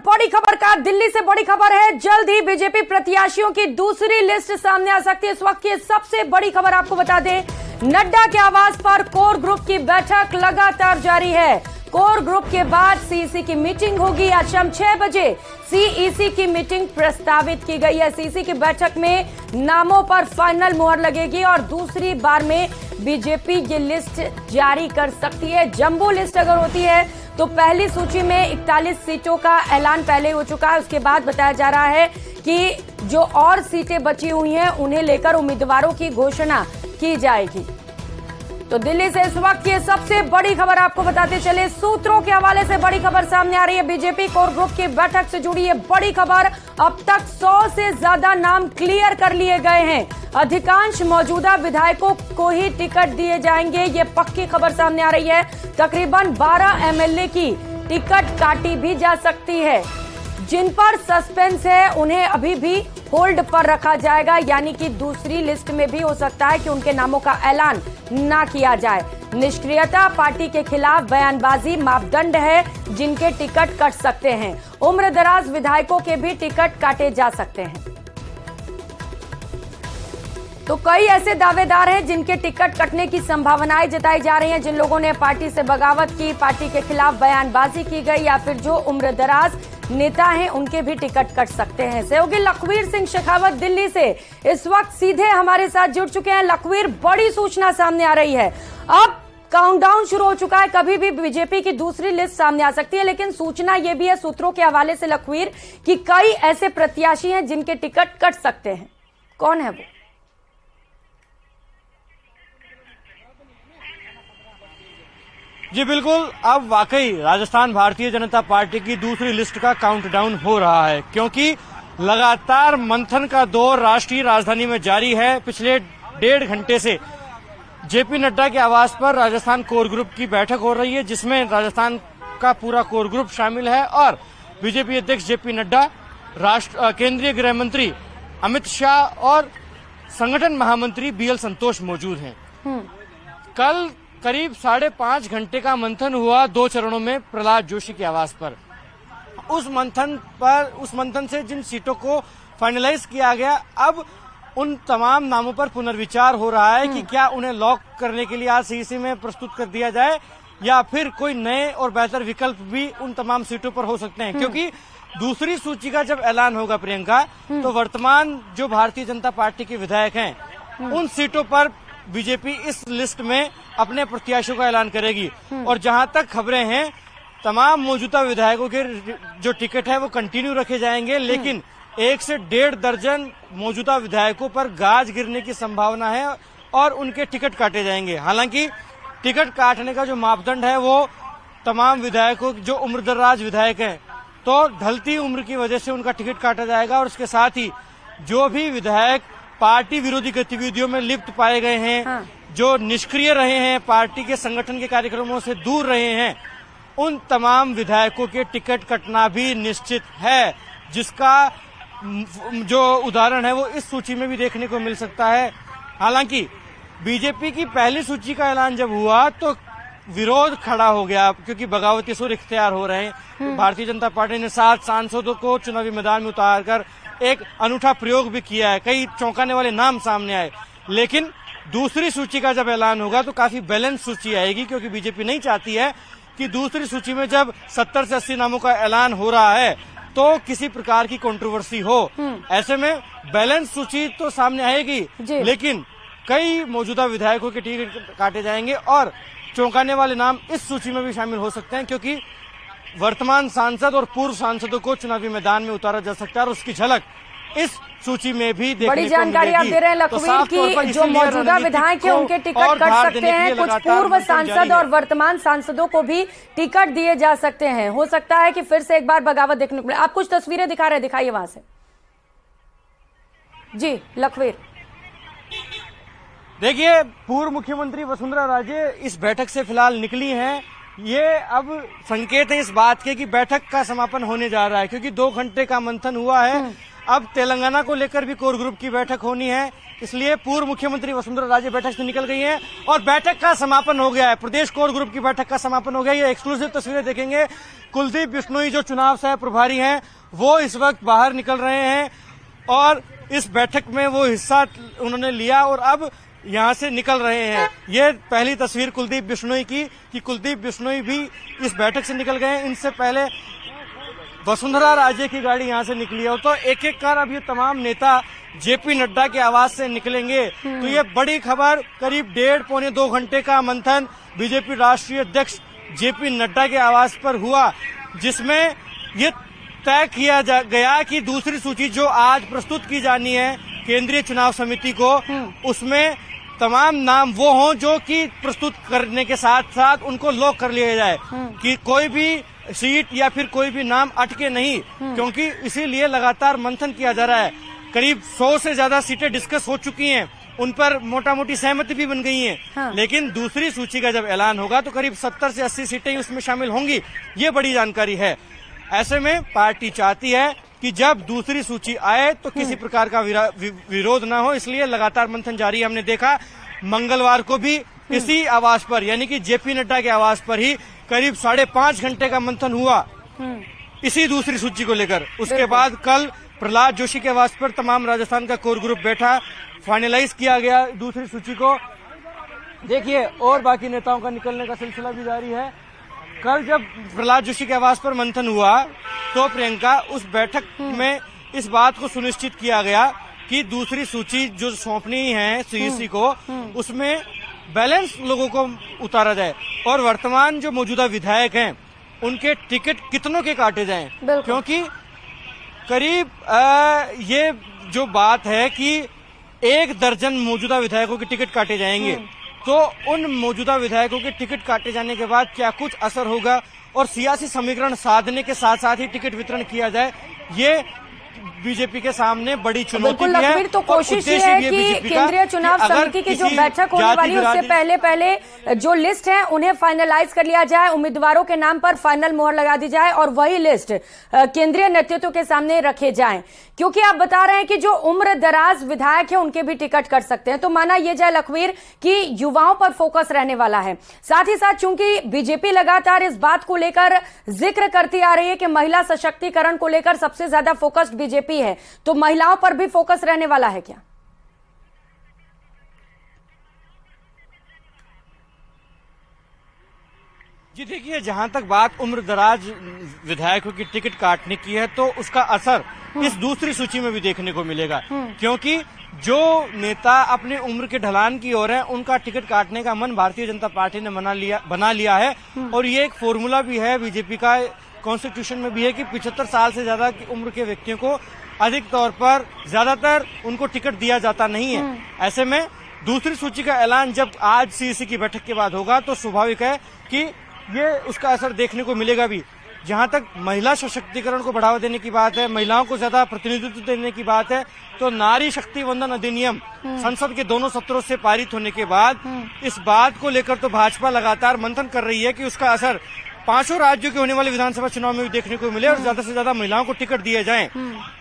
बड़ी खबर का दिल्ली से बड़ी खबर है, जल्द ही बीजेपी प्रत्याशियों की दूसरी लिस्ट सामने आ सकती है। इस वक्त की सबसे बड़ी खबर आपको बता दें, नड्डा के आवास पर कोर ग्रुप की बैठक लगातार जारी है। कोर ग्रुप के बाद सीईसी की मीटिंग होगी। आज शाम 6 बजे सीईसी की मीटिंग प्रस्तावित की गई है। सीईसी की बैठक में नामों पर फाइनल मुहर लगेगी और दूसरी बार में बीजेपी ये लिस्ट जारी कर सकती है। जंबो लिस्ट अगर होती है तो पहली सूची में 41 सीटों का ऐलान पहले हो चुका है। उसके बाद बताया जा रहा है कि जो और सीटें बची हुई हैं उन्हें लेकर उम्मीदवारों की घोषणा की जाएगी। तो दिल्ली से इस वक्त ये सबसे बड़ी खबर आपको बताते चले, सूत्रों के हवाले से बड़ी खबर सामने आ रही है। बीजेपी कोर ग्रुप की बैठक से जुड़ी ये बड़ी खबर, अब तक 100 से ज्यादा नाम क्लियर कर लिए गए हैं। अधिकांश मौजूदा विधायकों को ही टिकट दिए जाएंगे, ये पक्की खबर सामने आ रही है। तकरीबन 12 एमएलए की टिकट काटी भी जा सकती है। जिन पर सस्पेंस है उन्हें अभी भी होल्ड पर रखा जाएगा, यानी कि दूसरी लिस्ट में भी हो सकता है कि उनके नामों का ऐलान ना किया जाए। निष्क्रियता पार्टी के खिलाफ बयानबाजी मापदंड है जिनके टिकट कट सकते हैं। उम्रदराज विधायकों के भी टिकट काटे जा सकते हैं। तो कई ऐसे दावेदार हैं जिनके टिकट कटने की संभावनाएं जताई जा रही हैं। जिन लोगों ने पार्टी से बगावत की, पार्टी के खिलाफ बयानबाजी की गई या फिर जो उम्रदराज नेता हैं उनके भी टिकट कट सकते हैं। सहयोगी लखवीर सिंह शेखावत दिल्ली से इस वक्त सीधे हमारे साथ जुड़ चुके हैं। लखवीर, बड़ी सूचना सामने आ रही है, अब काउंटडाउन शुरू हो चुका है, कभी भी बीजेपी की दूसरी लिस्ट सामने आ सकती है। लेकिन सूचना यह भी है सूत्रों के हवाले से लखवीर कि कई ऐसे प्रत्याशी हैं जिनके टिकट कट सकते हैं। कौन है वो? जी बिल्कुल, अब वाकई राजस्थान भारतीय जनता पार्टी की दूसरी लिस्ट का काउंटडाउन हो रहा है, क्योंकि लगातार मंथन का दौर राष्ट्रीय राजधानी में जारी है। पिछले 1.5 घंटे से जेपी नड्डा के आवास पर राजस्थान कोर ग्रुप की बैठक हो रही है, जिसमें राजस्थान का पूरा कोर ग्रुप शामिल है और बीजेपी अध्यक्ष जेपी नड्डा, केंद्रीय गृह मंत्री अमित शाह और संगठन महामंत्री बीएल संतोष मौजूद हैं। कल करीब 5.5 घंटे का मंथन हुआ 2 चरणों में प्रहलाद जोशी के आवास पर। उस मंथन से जिन सीटों को फाइनलाइज किया गया, अब उन तमाम नामों पर पुनर्विचार हो रहा है कि क्या उन्हें लॉक करने के लिए आज सीईसी में प्रस्तुत कर दिया जाए या फिर कोई नए और बेहतर विकल्प भी उन तमाम सीटों पर हो सकते हैं। क्योंकि दूसरी सूची का जब ऐलान होगा प्रियंका, तो वर्तमान जो भारतीय जनता पार्टी के विधायक हैं उन सीटों पर बीजेपी इस लिस्ट में अपने प्रत्याशियों का ऐलान करेगी। और जहां तक खबरें हैं, तमाम मौजूदा विधायकों के जो टिकट है वो कंटिन्यू रखे जाएंगे, लेकिन 1 से 1.5 दर्जन मौजूदा विधायकों पर गाज गिरने की संभावना है और उनके टिकट काटे जाएंगे। हालांकि टिकट काटने का जो मापदंड है वो तमाम विधायकों, जो उम्रदराज विधायक हैं, तो ढलती उम्र की वजह से उनका टिकट काटा जाएगा। और उसके साथ ही जो भी विधायक पार्टी विरोधी गतिविधियों में लिप्त पाए गए हैं, जो निष्क्रिय रहे हैं, पार्टी के संगठन के कार्यक्रमों से दूर रहे हैं, उन तमाम विधायकों के टिकट कटना भी निश्चित है, जिसका जो उदाहरण है वो इस सूची में भी देखने को मिल सकता है। हालांकि बीजेपी की पहली सूची का ऐलान जब हुआ तो विरोध खड़ा हो गया, क्योंकि बगावती सुर इख्तियार हो रहे हैं। भारतीय जनता पार्टी ने 7 सांसदों को चुनावी मैदान में उतारकर एक अनूठा प्रयोग भी किया है, कई चौंकाने वाले नाम सामने आए। लेकिन दूसरी सूची का जब ऐलान होगा तो काफी बैलेंस सूची आएगी, क्योंकि बीजेपी नहीं चाहती है कि दूसरी सूची में जब 70 से 80 नामों का ऐलान हो रहा है तो किसी प्रकार की कंट्रोवर्सी हो। ऐसे में बैलेंस सूची तो सामने आएगी, लेकिन कई मौजूदा विधायकों के टिकट काटे जाएंगे और चौंकाने वाले नाम इस सूची में भी शामिल हो सकते हैं, क्योंकि वर्तमान सांसद और पूर्व सांसदों को चुनावी मैदान में उतारा जा सकता है और उसकी झलक इस सूची में भी देखने बड़ी जानकारी आप दे रहे हैं लखवीर की जो मौजूदा विधायक हैं उनके टिकट कट सकते हैं। कुछ पूर्व सांसद और वर्तमान सांसदों को भी टिकट दिए जा सकते हैं। हो सकता है कि फिर से एक बार बगावत देखने को मिले। आप कुछ तस्वीरें दिखा रहे हैं, दिखाइए वहां से। जी लखवीर, देखिए, पूर्व मुख्यमंत्री वसुंधरा राजे इस बैठक से फिलहाल निकली हैं। ये अब संकेत है इस बात के कि बैठक का समापन होने जा रहा है, क्योंकि 2 घंटे का मंथन हुआ है अब तेलंगाना को लेकर भी कोर ग्रुप की बैठक होनी है, इसलिए पूर्व मुख्यमंत्री वसुंधरा राजे बैठक से निकल गई हैं और बैठक का समापन हो गया है। प्रदेश कोर ग्रुप की बैठक का समापन हो गया। ये एक्सक्लूसिव तस्वीरें देखेंगे। कुलदीप बिश्नोई जो चुनाव सह प्रभारी हैं वो इस वक्त बाहर निकल रहे हैं और इस बैठक में वो हिस्सा उन्होंने लिया और अब यहां से निकल रहे हैं। ये पहली तस्वीर कुलदीप बिश्नोई की कि कुलदीप बिश्नोई भी इस बैठक से निकल गए हैं। इनसे पहले वसुंधरा राजे की गाड़ी यहां से निकली है। तो एक एक कर अब ये तमाम नेता जेपी नड्डा के आवास से निकलेंगे। तो ये बड़ी खबर, करीब 1.5-2 घंटे का मंथन बीजेपी राष्ट्रीय अध्यक्ष जेपी नड्डा के आवास पर हुआ, जिसमें ये तय किया गया कि दूसरी सूची जो आज प्रस्तुत की जानी है केंद्रीय चुनाव समिति को, उसमें तमाम नाम वो हों जो कि प्रस्तुत करने के साथ साथ उनको लॉक कर लिया जाए कि कोई भी सीट या फिर कोई भी नाम अटके नहीं, क्योंकि इसीलिए लगातार मंथन किया जा रहा है। करीब 100 से ज्यादा सीटें डिस्कस हो चुकी हैं, उन पर मोटा मोटी सहमति भी बन गई है। हाँ। लेकिन दूसरी सूची का जब ऐलान होगा तो करीब 70 से 80 सीटें उसमें शामिल होंगी। ये बड़ी जानकारी है। ऐसे में पार्टी चाहती है कि जब दूसरी सूची आए तो किसी प्रकार का विरोध ना हो, इसलिए लगातार मंथन जारी है। हमने देखा मंगलवार को भी इसी आवास पर यानी कि जेपी नड्डा के आवास पर ही करीब 5.5 घंटे का मंथन हुआ इसी दूसरी सूची को लेकर। उसके बाद कल प्रहलाद जोशी के आवास पर तमाम राजस्थान का कोर ग्रुप बैठा, फाइनलाइज किया गया दूसरी सूची को। देखिए और बाकी नेताओं का निकलने का सिलसिला भी जारी है। कल जब प्रहलाद जोशी के आवास पर मंथन हुआ तो प्रियंका उस बैठक में इस बात को सुनिश्चित किया गया कि दूसरी सूची जो सौंपनी है सीईसी को, उसमें बैलेंस लोगों को उतारा जाए और वर्तमान जो मौजूदा विधायक हैं उनके टिकट कितनों के काटे जाएं, क्योंकि करीब ये जो बात है कि 1 दर्जन मौजूदा विधायकों के टिकट काटे जाएंगे। तो उन मौजूदा विधायकों के टिकट काटे जाने के बाद क्या कुछ असर होगा और सियासी समीकरण साधने के साथ साथ ही टिकट वितरण किया जाए, ये बीजेपी के सामने बड़ी चुनौती भी है। तो कोशिश ये है कि केंद्रीय चुनाव समिति की जो बैठक होने वाली है उससे पहले जो लिस्ट है उन्हें फाइनलाइज कर लिया जाए, उम्मीदवारों के नाम पर फाइनल मोहर लगा दी जाए और वही लिस्ट केंद्रीय नेतृत्व के सामने रखे जाएं। क्योंकि आप बता रहे हैं कि जो उम्र दराज विधायक है उनके भी टिकट कट सकते हैं, तो माना यह जाए लखवीर कि युवाओं पर फोकस रहने वाला है। साथ ही साथ चूंकि बीजेपी लगातार इस बात को लेकर जिक्र करती आ रही है कि महिला सशक्तिकरण को लेकर सबसे ज्यादा फोकस्ड बीजेपी है, तो महिलाओं पर भी फोकस रहने वाला है क्या? जी देखिए, जहां तक बात उम्र दराज विधायकों की टिकट काटने की है तो उसका असर इस दूसरी सूची में भी देखने को मिलेगा, क्योंकि जो नेता अपने उम्र के ढलान की ओर है उनका टिकट काटने का मन भारतीय जनता पार्टी ने बना लिया है। और ये एक फॉर्मूला भी है बीजेपी का, कॉन्स्टिट्यूशन में भी है कि 75 साल से ज्यादा की उम्र के व्यक्तियों को अधिक तौर पर ज्यादातर उनको टिकट दिया जाता नहीं है। ऐसे में दूसरी सूची का ऐलान जब आज सीईसी की बैठक के बाद होगा तो स्वाभाविक है कि ये उसका असर देखने को मिलेगा भी। जहां तक महिला सशक्तिकरण को बढ़ावा देने की बात है, महिलाओं को ज्यादा प्रतिनिधित्व देने की बात है, तो नारी शक्ति वंदन अधिनियम संसद के दोनों सत्रों से पारित होने के बाद इस बात को लेकर तो भाजपा लगातार मंथन कर रही है कि उसका असर 5 राज्यों के होने वाले विधानसभा चुनाव में भी देखने को मिले और ज्यादा से ज्यादा महिलाओं को टिकट दिए जाएं।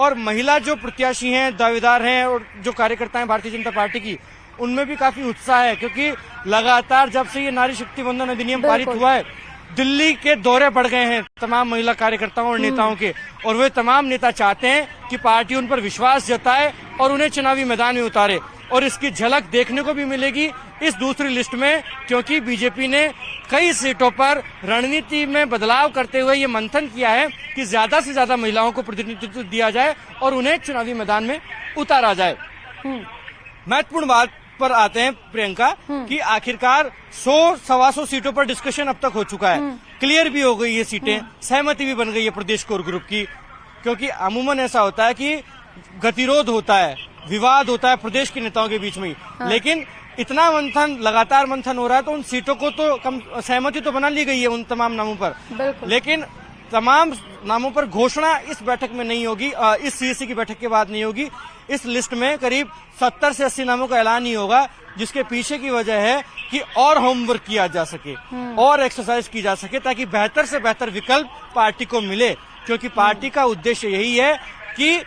और महिला जो प्रत्याशी हैं, दावेदार हैं और जो कार्यकर्ता हैं भारतीय जनता पार्टी की, उनमें भी काफी उत्साह है, क्योंकि लगातार जब से ये नारी शक्ति वंदन अधिनियम पारित हुआ है दिल्ली के दौरे बढ़ गए हैं तमाम महिला कार्यकर्ताओं और नेताओं के, और वे तमाम नेता चाहते हैं कि पार्टी उन पर विश्वास जताए और उन्हें चुनावी मैदान में उतारे। और इसकी झलक देखने को भी मिलेगी इस दूसरी लिस्ट में, क्योंकि बीजेपी ने कई सीटों पर रणनीति में बदलाव करते हुए ये मंथन किया है कि ज्यादा से ज्यादा महिलाओं को प्रतिनिधित्व दिया जाए और उन्हें चुनावी मैदान में उतारा जाए। महत्वपूर्ण बात पर आते हैं प्रियंका कि आखिरकार 100-125 सीटों पर डिस्कशन अब तक हो चुका है, क्लियर भी हो गई ये सीटें, सहमति भी बन गई है प्रदेश कोर ग्रुप की। क्योंकि अमूमन ऐसा होता है कि गतिरोध होता है, विवाद होता है प्रदेश के नेताओं के बीच में, लेकिन इतना मंथन, लगातार मंथन हो रहा है तो उन सीटों को तो कम सहमति तो बना ली गई है उन तमाम नामों पर, लेकिन तमाम नामों पर घोषणा इस बैठक में नहीं होगी, इस सीईसी की बैठक के बाद नहीं होगी। इस लिस्ट में करीब 70 से 80 नामों का ऐलान ही होगा, जिसके पीछे की वजह है कि और होमवर्क किया जा सके और एक्सरसाइज की जा सके, ताकि बेहतर से बेहतर विकल्प पार्टी को मिले। क्योंकि पार्टी का उद्देश्य यही है कि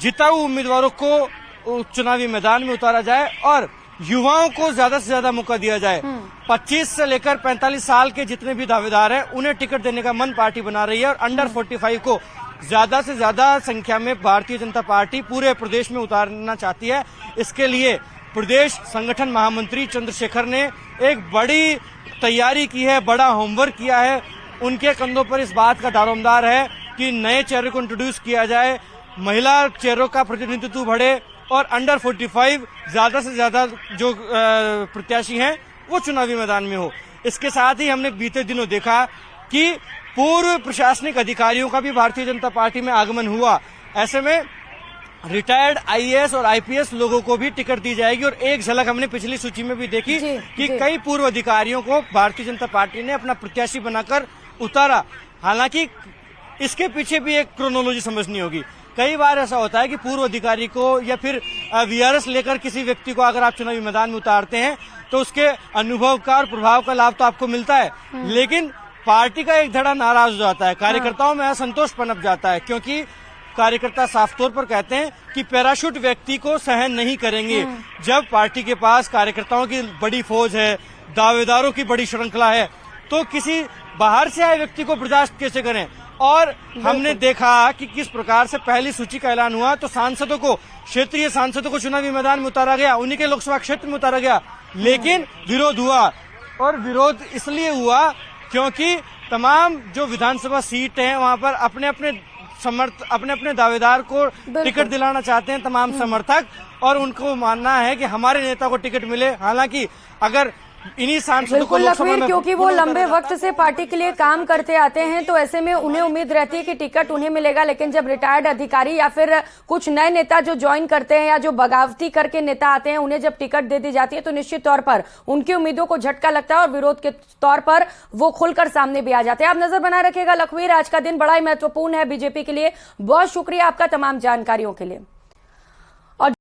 जिताऊ उम्मीदवारों को चुनावी मैदान में उतारा जाए और युवाओं को ज्यादा से ज्यादा मौका दिया जाए। 25 से लेकर 45 साल के जितने भी दावेदार हैं उन्हें टिकट देने का मन पार्टी बना रही है और अंडर 45 को ज्यादा से ज्यादा संख्या में भारतीय जनता पार्टी पूरे प्रदेश में उतारना चाहती है। इसके लिए प्रदेश संगठन महामंत्री चंद्रशेखर ने एक बड़ी तैयारी की है, बड़ा होमवर्क किया है। उनके कंधों पर इस बात का दारोमदार है कि नए चेहरे को इंट्रोड्यूस किया जाए, महिला चेहरों का प्रतिनिधित्व बढ़े और अंडर 45 ज्यादा से ज्यादा जो प्रत्याशी हैं वो चुनावी मैदान में हो। इसके साथ ही हमने बीते दिनों देखा कि पूर्व प्रशासनिक अधिकारियों का भी भारतीय जनता पार्टी में आगमन हुआ। ऐसे में रिटायर्ड आईएएस और आईपीएस लोगों को भी टिकट दी जाएगी और एक झलक हमने पिछली सूची में भी देखी कि कई पूर्व अधिकारियों को भारतीय जनता पार्टी ने अपना प्रत्याशी बनाकर उतारा। हालांकि इसके पीछे भी एक क्रोनोलॉजी समझनी होगी। कई बार ऐसा होता है कि पूर्व अधिकारी को या फिर वीआरएस लेकर किसी व्यक्ति को अगर आप चुनावी मैदान में उतारते हैं तो उसके अनुभव का और प्रभाव का लाभ तो आपको मिलता है, लेकिन पार्टी का एक धड़ा नाराज हो जाता है, कार्यकर्ताओं में असंतोष पनप जाता है, क्योंकि कार्यकर्ता साफ तौर पर कहते हैं कि पैराशूट व्यक्ति को सहन नहीं करेंगे। जब पार्टी के पास कार्यकर्ताओं की बड़ी फौज है, दावेदारों की बड़ी श्रृंखला है, तो किसी बाहर से आए व्यक्ति को बर्दाश्त कैसे करें। और हमने देखा कि किस प्रकार से पहली सूची का ऐलान हुआ तो सांसदों को, क्षेत्रीय सांसदों को चुनावी मैदान में उतारा गया, उन्हीं के लोकसभा क्षेत्र में उतारा गया, लेकिन विरोध हुआ। और विरोध इसलिए हुआ क्योंकि तमाम जो विधानसभा सीट हैं वहां पर अपने अपने दावेदार को टिकट दिलाना चाहते हैं तमाम समर्थक, और उनको मानना है कि हमारे नेता को टिकट मिले। हालांकि अगर इन्हीं सांसदों को लोकसभा में, क्योंकि वो लंबे वक्त से पार्टी के लिए काम करते आते हैं, तो ऐसे में उन्हें उम्मीद रहती है कि टिकट उन्हें मिलेगा। लेकिन जब रिटायर्ड अधिकारी या फिर कुछ नए नेता जो ज्वाइन करते हैं या जो बगावती करके नेता आते हैं, उन्हें जब टिकट दे दी जाती है तो निश्चित तौर पर उनकी उम्मीदों को झटका लगता है और विरोध के तौर पर वो खुलकर सामने भी आ जाते हैं। आप नजर बनाए रखिएगा लखवीर, आज का दिन बड़ा ही महत्वपूर्ण है बीजेपी के लिए। बहुत शुक्रिया आपका तमाम जानकारियों के लिए।